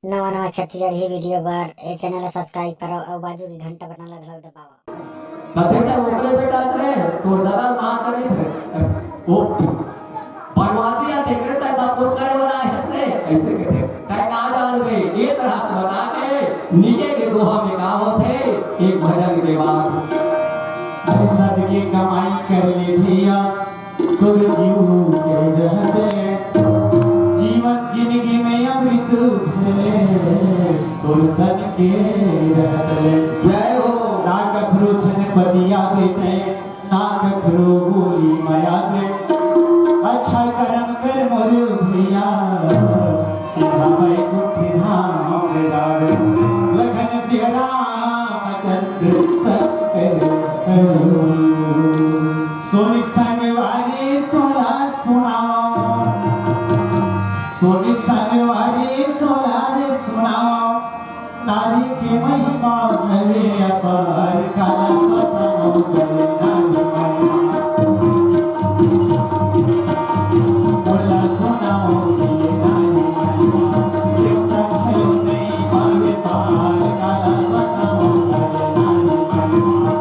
नवा नवा छत्तीसगढ़ ही वीडियो बार ए channel subscribe करो और बाजू की घंटा बटन लगल दबाओ। सत्यचा उसरे बेटा रे तो दादा मां करे थे ओ बनवाती या तेरे ता सपोर्ट करे वाला है रे ऐसे कहते काय का जान वे ये तरह बना के नीचे के दोहा में का होते एक भजन के बाद सद की कमाई कर ले भैया तुम जीव के रहते जीवन जिंदगी में अमृत तुम तन के रहते जय हो ना कखरो छन बदिया देते ना कखरो गोली माया दे अच्छा कर्म कर मोरे भैया सीधा मैं कुछ धाम गावे लखन सिंह रामचंद्र सत्य सोनी संगवारी तोला सुनाओ सोनी संगवारी तोला रे सुनाओ नारी के महिमा भले अपार काला बताओ गले नारी महिमा तोला सुनाओ ये नारी महिमा देवता भयो नहीं पावे पार काला बताओ गले नारी महिमा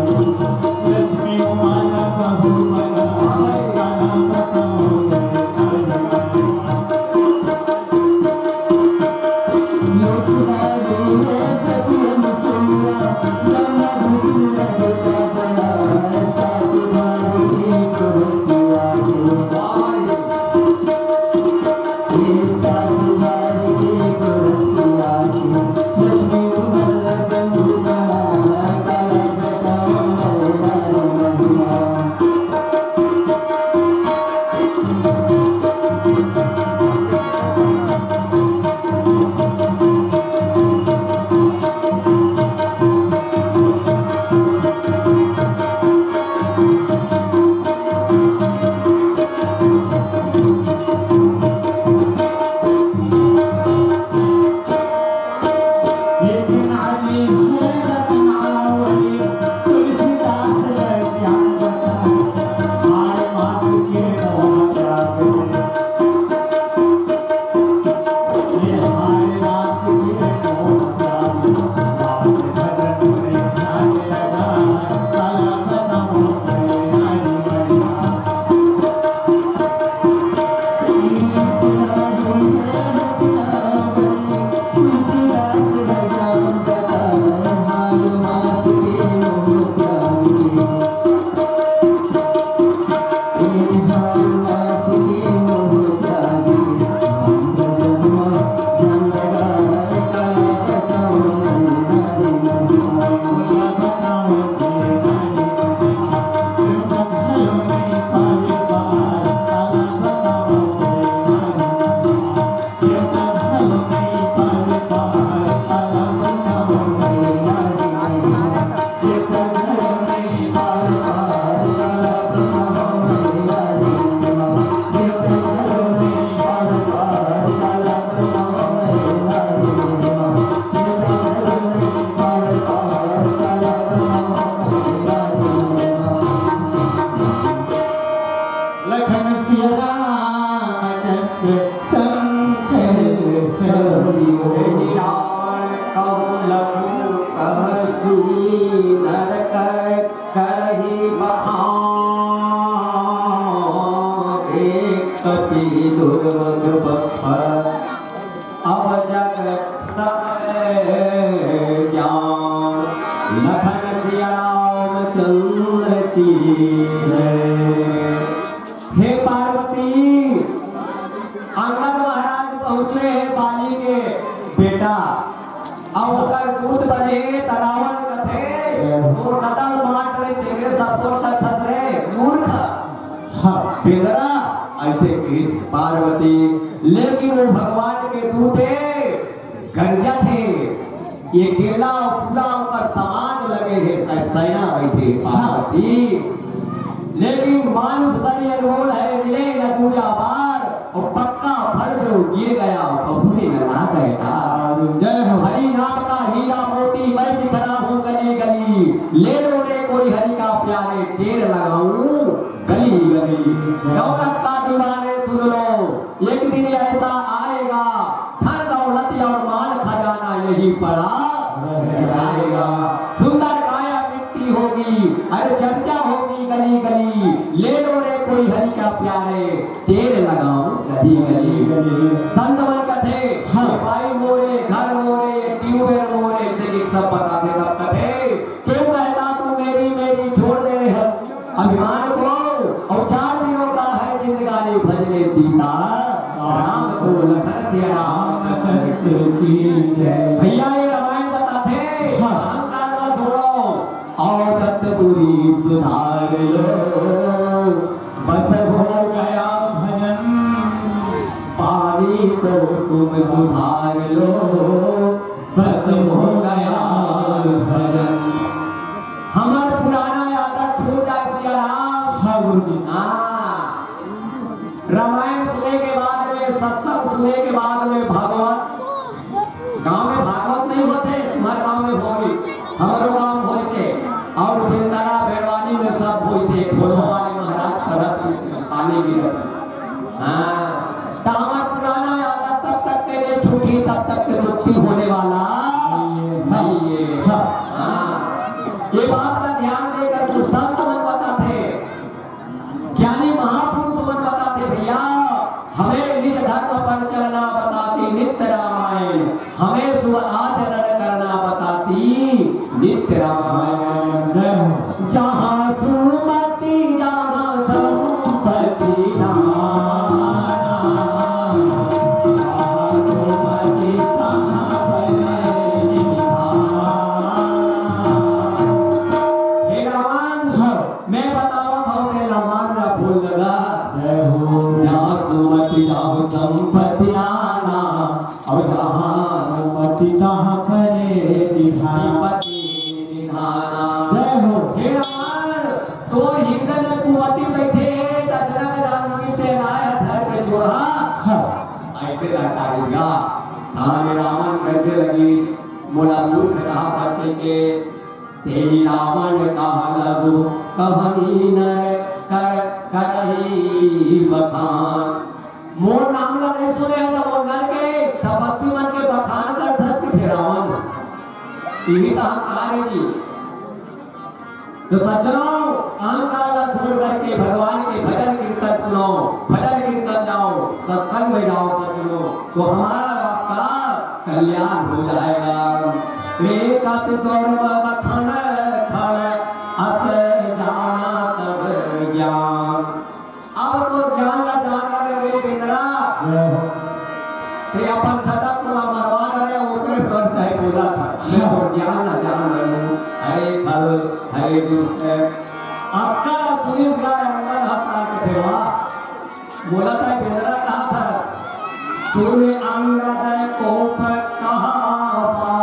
लक्ष्मी माला बहु कपि दुर्मद बफर अब जग ज्ञान लखन सिया रामचंद्र की हे पार्वती अंगद महाराज पहुंचे बाली के बेटा अवकर दूध बने तरावन कथे और कतल मार रहे तेरे सपोर्ट कर रे मूर्ख हाँ बेदरा ऐसे की पार्वती लेकिन वो भगवान के दूते गंजा थे ये केला पूरा ऊपर समाज लगे हैं सैना बैठे पार्वती लेकिन मानुष बड़ी अनमोल है मिले न पूजा बार और पक्का फल जो ये गया कभी न गया जय हो हरि नाम का हीरा मोती मैं दिखना हूँ गली गली ले लो रे कोई हरि का प्यारे टेर लगाऊं गली गली दौलत का दीवाने सुन लो एक दिन ऐसा आएगा धन दौलत और माल खजाना यही पड़ा आएगा सुंदर काया मिट्टी होगी अरे चर्चा होगी गली गली ले लो रे कोई हरि का प्यारे तेर लगाऊं गली गली संत मन कथे भाई मोरे घर मोरे ट्यूबवेल मोरे से सब बता दे तब कथे क्यों कहता तू मेरी मेरी छोड़ दे अभिमान को और 4 दिनों का है जिंदगानी भजने सीता राम को लखन सिया रामचंद्र की जय भैया ये रामायण बताते अहंकार का छोड़ो और सतपुरी सुधार लो बस हो गया भजन पानी को तुम सुधार लो बस हो गया भजन हमारा पुराना आदत छूट जाए सिया राम हाँ गुरु जी रामायण सुनने के बाद में सत्संग सुनने के बाद में भागवत गांव में भागवत नहीं होते हमारे गांव में होगी हमारे गांव होई से और बिंदारा बेरवानी में सब होई से खोलो वाले महाराज शरद पानी की हाँ तो हमारा पुराना आदत तब तक के लिए छूटी तब तक के मुक्ति होने वाला है ये ये बात का ध्यान देकर जो संत मन बताते ज्ञानी महापुरुष मन बताते भैया हमें निज धर्म पर चलना बताती नित्य रामायण हमें सुबह आचरण करना बताती नित्य रामायण जहाँ सुमति जहाँ संपत्ति संपत्ति आना और जहाँ मति तहाँ करे निधापति निधाना जय हो हे राम तो हिंदन कुवती बैठे दशरथ राम से आया धर के जोड़ा ऐसे लगता है हमें रावण करके लगी मोला मूर्ख कहा करते के तेरी रावण कहा लगू कहानी न कर करही बखान मोर नाम ला नहीं सुने तो मोर नर के तपस्वी मन के बखान कर धरती थे रावण यही तो अहंकार है जी तो सज्जनों अहंकार ला छोड़ करके भगवान के भजन कीर्तन सुनो भजन कीर्तन जाओ सत्संग में जाओ सज्जनों तो हमारा आपका कल्याण हो जाएगा एक बखान खड़ अस जाना तब ज्ञान अब तो ज्ञान का जानकर रे बिंदरा ते अपन दादा को मरवा करे उतरे सर चाहे बोला था मैं और ज्ञान ना जान लूं है फल है दूसरे आपका सुनील गाय अंदर हाथ के देवा बोला था बिंदरा कहा था तूने अंगद को कहा